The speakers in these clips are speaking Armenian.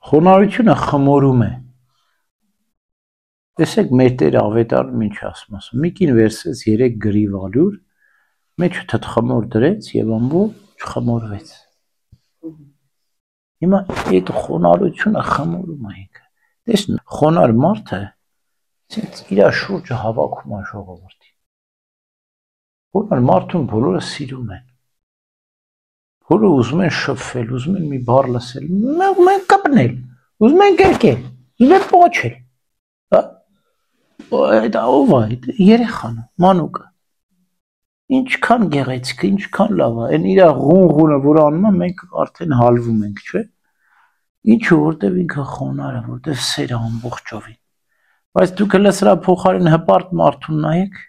Խոնարհությունը խմորում է։ Տեսեք մեր Տերը ավետարանում ինչ ասում։ Մի կին վերցրեց 3 գրիվ ալյուր, մեջը թթխմոր դրեց եւ ամբողջ խմորվեց։ Հիմա այդ խոնարհությունը խմորում է ինքը։ Տեսնում, խոնար մարդը իր շուրջը հավաքում է ժողովրդին։ Խոնար մարդուն բոլորը սիրում են։ Բոլորը ուզում են շփվել, ուզում են մի բառ լսել, ուզում են կպնել, ուզում են կերկել, ուզում են պոչել։ Դա ով է, երեխան, մանուկը։ Ինչքան գեղեցիկ, ինչքան լավ է, այն իր ղունղունը, որ անում է, մենք արդեն հալվում ենք, չէ՞։ Ինչու, որտեվ ինքը խոնար է, որտեվ սեր է ամբողջովին։ Բայց դուք հենց սրա փոխարեն հպարտ մարդուն նայեք։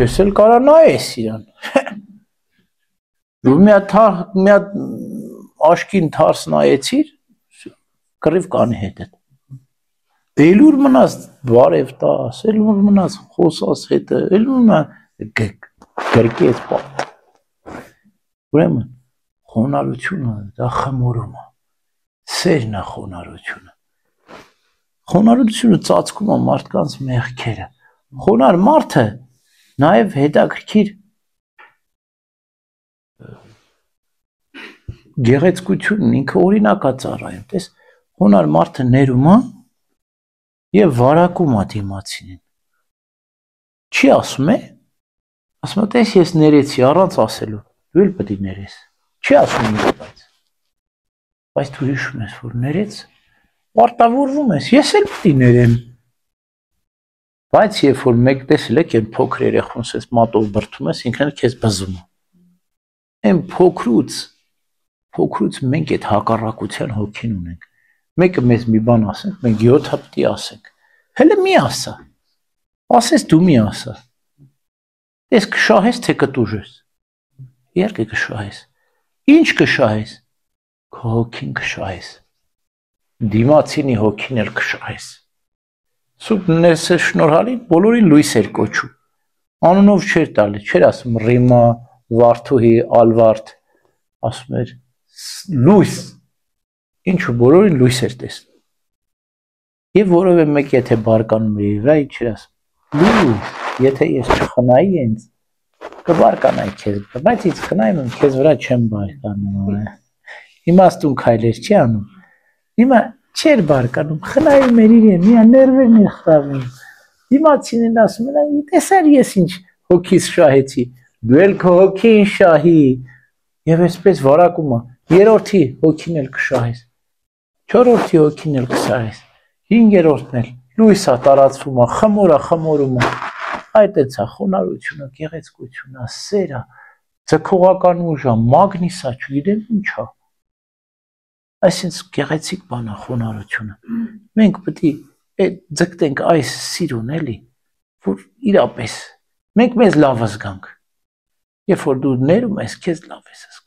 Ես էլ կարա նայես իրան։ Դու մի հատ աշկին թարս նայեցիր, կռիվ կանի հետդ։ Էլուր մնաց բարև տաս, էլուր մնաց խոսաս հետը, էլուր մնաց գրկեց պապ։ Ուրեմն խոնարհությունը դա խմորում է։ Սերն է խոնարհությունը։ Խոնարհությունը ծածկում է մարդկանց մեղքերը։ Խոնար մարդը նաև հետաքրքիր գեղեցկությունն ինքը օրինակ է ծառայում։ Տես խոնար մարդը ներում է եւ վարակում է դիմացին։ Չի ասում է, ասում է տես ես ներեցի առանց ասելու, դու էլ պետք է ներես։ Չի ասում ինքը բայց դու հիշում ես որ ներեց, պարտավորվում ես, ես էլ պետք է ներեմ։ Բայց երբ որ մեկ տեսել եք այն փոքր երեխուն ես մատով բրդում ես, ինքն էլ քեզ բզում է։ Այն փոքրուց մենք այդ հակառակության հոգին ունենք։ Մեկը մեզ մի բան ասենք, մենք 7 հատ ասենք։ Հələ մի ասա։ Ասես դու մի ասա։ Ես կշահես թե կտուժես։ Իհարկե կշահես։ Ինչ կշահես։ Քո հոգին կշահես։ Դիմացինի հոգին էլ կշահես։ Սուրբ Ներսը շնորհալի բոլորին լույս էր կոչում։ Անունով չէր տալի, չէր ասում Ռիմա, Վարդուհի, Ալվարդ, ասում էր լույս։ Ինչու բոլորին լույս էր տեսնում։ Եվ որևէ մեկ եթե բարկանում էր վրա, ինչ էր ասում։ Լույս, եթե ես չխնայի ինձ, կբարկանայի քեզ, բայց ինձ խնայում եմ քեզ վրա չեմ բարկանում։ Իմաստուն քայլեր չի անում։ Հիմա չէր բարկանում, խնայում էր իրեն, մի ներվերն էր խրավում։ Դիմացին ասում էր, տեսար ես ինչ հոգիս շահեցի, դու էլ քո հոգին շահի։ Եվ այսպես վարակում է, երրորդի հոգին էլ կշահես, չորրորդի հոգին էլ կսահես, հինգերորդն էլ լույս է տարածվում է, խմորում է, այդ է խոնարհությունը, գեղեցկությունը, սերը, ձգողական ուժը, մագնիսը, չգիտեմ ինչ է։ Այսինքն գեղեցիկ բան է խոնարհությունը։ Մենք պետք է ձգտենք այս սիրուն էլի, որ իրապես մենք մեզ լավ զգանք։ Երբ որ դու ներում ես, քեզ լավ ես զգում։